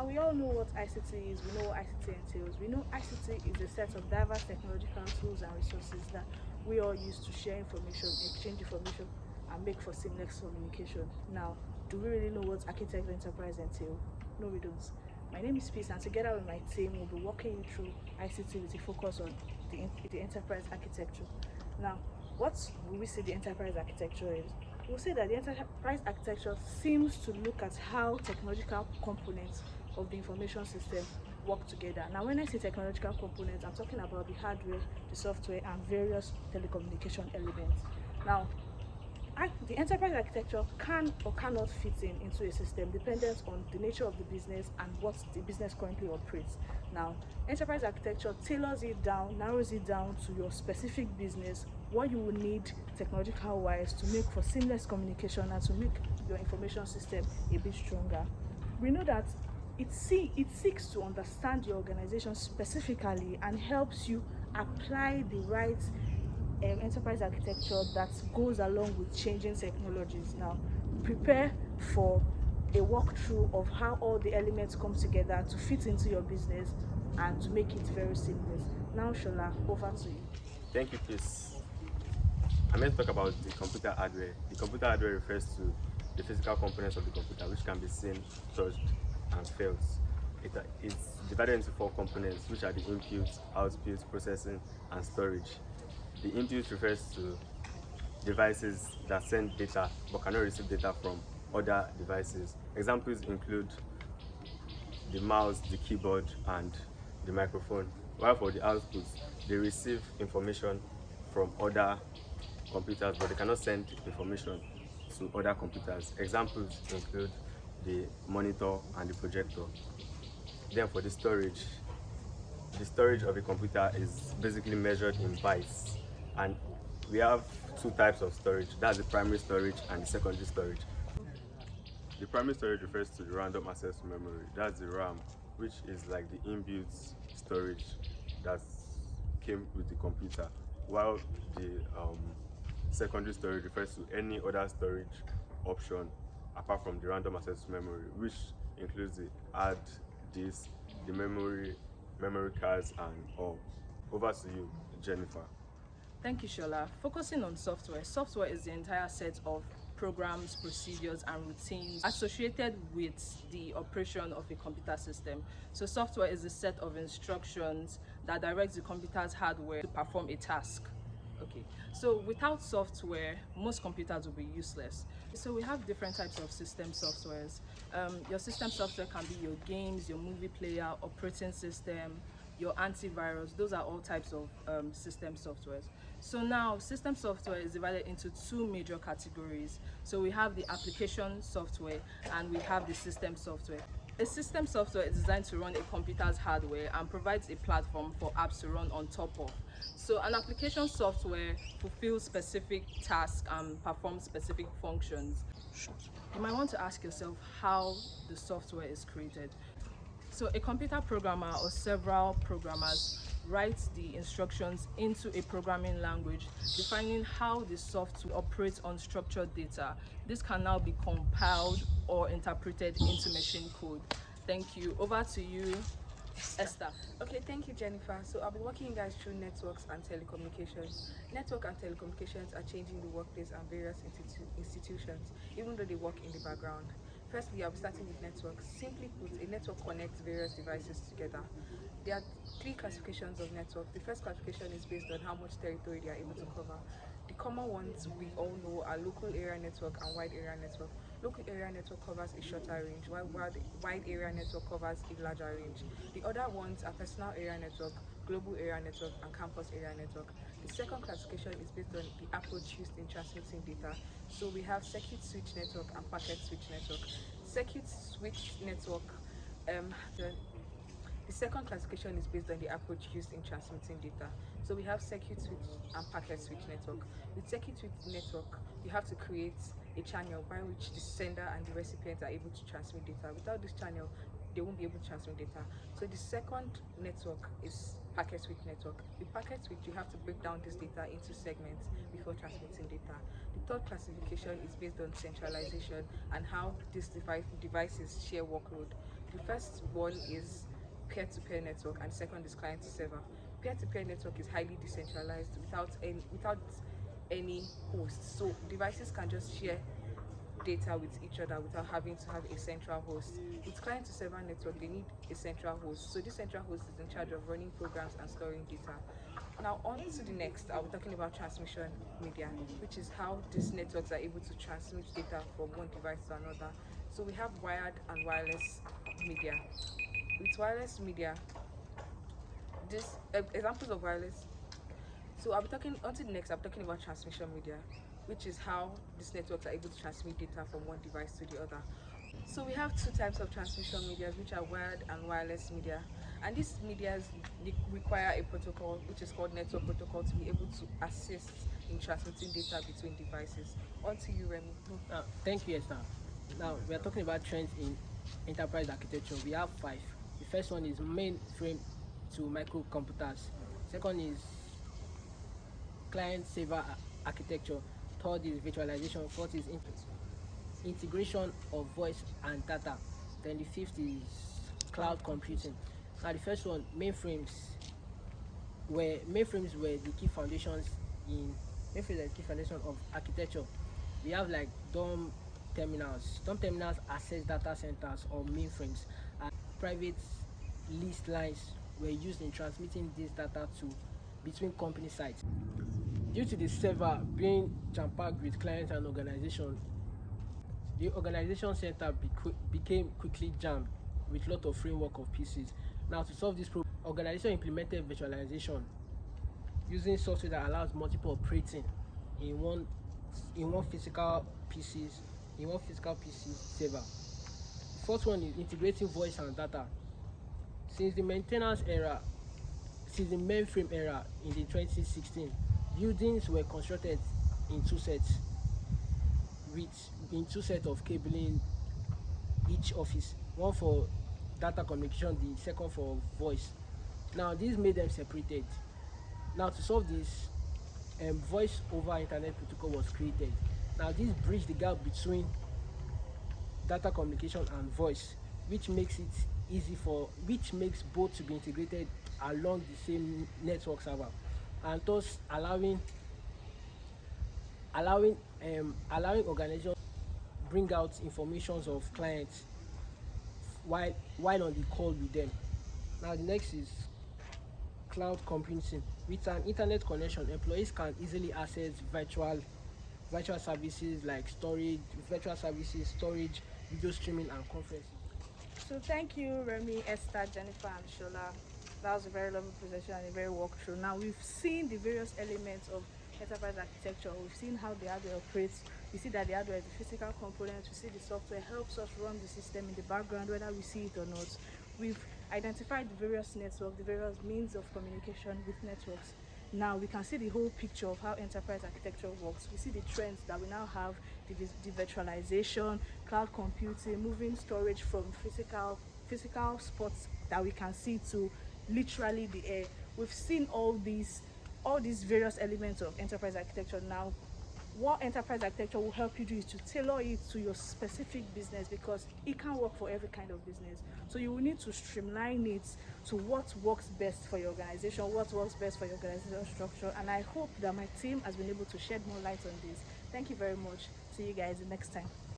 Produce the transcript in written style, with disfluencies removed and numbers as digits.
Now we all know what ICT is, we know what ICT entails. We know ICT is a set of diverse technological tools and resources that we all use to share information, exchange information, and make for seamless communication. Now, do we really know what architect enterprise entail? No, we don't. My name is Peace, and together with my team, we'll be walking you through ICT with a focus on the enterprise architecture. Now, what will we say the enterprise architecture is? We'll say that the enterprise architecture seems to look at how technological components of the information system work together. Now, when I say technological components, I'm talking about the hardware, the software, and various telecommunication elements. Now, the enterprise architecture can or cannot fit into a system dependent on the nature of the business and what the business currently operates. Now, enterprise architecture tailors it down, narrows it down to your specific business, what you will need technological wise to make for seamless communication and to make your information system a bit stronger. We know that it seeks to understand your organization specifically and helps you apply the right enterprise architecture that goes along with changing technologies. Now, prepare for a walkthrough of how all the elements come together to fit into your business and to make it very seamless. Now, Shola, over to you. Thank you, Chris. I'm going to talk about the computer hardware. The computer hardware refers to the physical components of the computer which can be seen, touched, and felt. It's divided into 4 components, which are the input, output, processing, and storage. The input refers to devices that send data but cannot receive data from other devices. Examples include the mouse, the keyboard, and the microphone. While for the outputs, they receive information from other computers but they cannot send information to other computers. Examples include the monitor and the projector. Then for the storage of a computer is basically measured in bytes, and we have 2 types of storage. That's the primary storage and the secondary storage. The primary storage refers to the random access memory. That's the RAM, which is like the inbuilt storage that came with the computer, while the secondary storage refers to any other storage option apart from the random access memory, which includes the hard disk, the memory cards, and all. Over to you, Jennifer. Thank you, Shola. Focusing on software. Software is the entire set of programs, procedures, and routines associated with the operation of a computer system. So software is a set of instructions that directs the computer's hardware to perform a task. Okay, so without software, most computers will be useless. So we have different types of system softwares. Your system software can be your games, your movie player, operating system, your antivirus. Those are all types of system softwares. So now system software is divided into 2 major categories. So we have the application software and we have the system software. A system software is designed to run a computer's hardware and provides a platform for apps to run on top of. So an application software fulfills specific tasks and performs specific functions. You might want to ask yourself how the software is created. So a computer programmer or several programmers write the instructions into a programming language, defining how the software operates on structured data. This can now be compiled or interpreted into machine code. Thank you. Over to you, Esther. Okay, thank you, Jennifer. So I'll be walking you guys through networks and telecommunications. Network and telecommunications are changing the workplace and various institutions, even though they work in the background. Firstly, I'll be starting with networks. Simply put, a network connects various devices together. There are 3 classifications of network. The first classification is based on how much territory they are able to cover. The common ones we all know are local area network and wide area network. Local area network covers a shorter range, while wide area network covers a larger range. The other ones are personal area network, global area network, and campus area network. The second classification is based on the approach used in transmitting data. So we have circuit switch network and packet switch network. Circuit switch network, the second classification is based on the approach used in transmitting data. So we have circuit switch and packet switch network. With circuit switch network, you have to create a channel by which the sender and the recipient are able to transmit data. Without this channel, they won't be able to transmit data. So the second network is packet switch network. With packet switch, you have to break down this data into segments before transmitting data. The third classification is based on centralization and how these devices share workload. The first one is peer-to-peer network, and the second is client-to-server. Peer-to-peer network is highly decentralized without any host, so devices can just share data with each other without having to have a central host. With client to server network, they need a central host. So this central host is in charge of running programs and storing data. Now on to the next, I'll be talking about transmission media, which is how these networks are able to transmit data from one device to another. So we have wired and wireless media. With wireless media, this examples of wireless. So I'll be talking until the next. I'm talking about transmission media, which is how these networks are able to transmit data from one device to the other. So we have two types of transmission medias, which are wired and wireless media. And these medias require a protocol, which is called network protocol, to be able to assist in transmitting data between devices. On to you, Remy. Thank you, Esther. Now we are talking about trends in enterprise architecture. We have five. The first one is mainframe to microcomputers. Second is client-server architecture. Third is virtualization. Fourth is integration of voice and data. Then the fifth is cloud computing. Now the first one, mainframes were the key foundations of architecture. We have like dumb terminals. Dumb terminals access data centers or mainframes, and private list lines were used in transmitting this data to between company sites. Due to the server being jam-packed with clients and organization, the organization center became quickly jammed with a lot of framework of pieces. Now to solve this problem, organization implemented virtualization using software that allows multiple operating in one physical PC server. The first one is integrating voice and data. Since the mainframe era in the 2016, buildings were constructed in two sets of cabling each office, one for data communication, the second for voice. Now this made them separated. Now to solve this, voice over internet protocol was created. Now this bridged the gap between data communication and voice, which makes both to be integrated along the same network server, and thus allowing organizations bring out informations of clients while on the call with them. Now the next is cloud computing. With an internet connection, employees can easily access virtual services like storage, video streaming, and conferencing. So thank you, Remy, Esther, Jennifer, and Shola. That was a very lovely presentation and a very walkthrough. Now we've seen the various elements of enterprise architecture. We've seen how the hardware operates. We see that the hardware is a physical component. We see the software helps us run the system in the background, whether we see it or not. We've identified the various networks, the various means of communication with networks. Now we can see the whole picture of how enterprise architecture works. We see the trends that we now have, the virtualization, cloud computing, moving storage from physical spots that we can see to literally the air. We've seen all these various elements of enterprise architecture. Now what enterprise architecture will help you do is to tailor it to your specific business, because it can't work for every kind of business. So you will need to streamline it to what works best for your organization, what works best for your organizational structure. And I hope that my team has been able to shed more light on this. Thank you very much. See you guys next time.